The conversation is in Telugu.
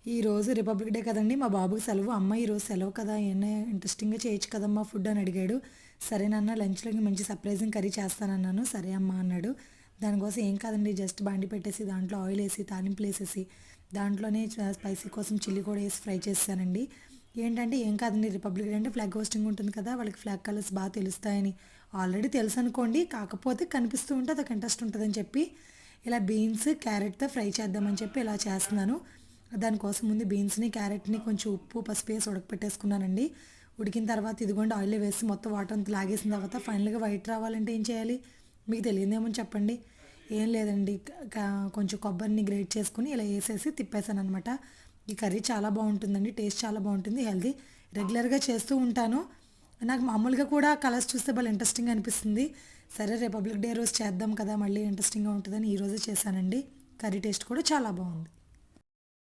ఈరోజు రిపబ్లిక్ డే కదండీ! మా బాబుకి సెలవు. అమ్మ ఈరోజు సెలవు కదా! ఏమన్నా ఇంట్రెస్టింగ్‌గా చేయొచ్చు కదమ్మా ఫుడ్ అని అడిగాడు. సరే నాన్న లంచ్‌లోకి మంచి సర్ప్రైజింగ్ కర్రీ చేస్తానన్నాను. సరే అమ్మా అన్నాడు. దానికోసం ఏం కాదండి జస్ట్ బాండి పెట్టేసి దాంట్లో ఆయిల్ తాలింపులేసేసి దాంట్లోనే స్పైసీ కోసం చిల్లీ కూడా ఏసి ఫ్రై చేసేసానండి. ఏంటంటే ఏం కాదండి రిపబ్లిక్ డే అంటే ఫ్లాగ్ హోస్టింగ్ ఉంటుంది కదా! వాళ్ళకి ఫ్లాగ్ కలర్స్ బాగా తెలుస్తాయని. ఆల్రెడీ తెలుసనుకోండి. కాకపోతే కనిపిస్తూ ఉంటే అదొక ఇంట్రెస్ట్ ఉంటదని చెప్పి ఇలా బీన్స్, క్యారెట్‌తో ఫ్రై చేద్దామని చెప్పి ఇలా చేస్తున్నాను. దానికోసం ముందు బీన్స్‌ని, క్యారెట్‌ని కొంచెం ఉప్పు, పసుపు వేసి ఉడకపెట్టేసుకున్నానండి. ఉడికిన తర్వాత ఇదిగోండి ఆయిల్‌లో వేసి మొత్తం వాటర్ అంతా లాగేసిన తర్వాత ఫైనల్‌గా వైట్ రావాలంటే ఏం చేయాలి? మీకు తెలియదేమో చెప్పండి. ఏం లేదండి. కొంచెం కొబ్బరిని గ్రేట్ చేసుకొని ఇలా ఏసేసి తిప్పేసాననమాట. ఈ కర్రీ చాలా బావుంటుందండి. టేస్ట్ చాలా బావుంటుంది. హెల్తీ. రెగ్యులర్‌గా చేస్తూ ఉంటాను. నాకు మామూలుగా కూడా కలర్స్ చూస్తే భలే ఇంట్రెస్టింగ్‌గా అనిపిస్తుంది. సరే రిపబ్లిక్ డే రోజు చేద్దాం కదా! మళ్ళీ ఇంట్రెస్టింగ్‌గా ఉంటదని ఈరోజే చేశానండి. కర్రీ టేస్ట్ కూడా చాలా బావుంది.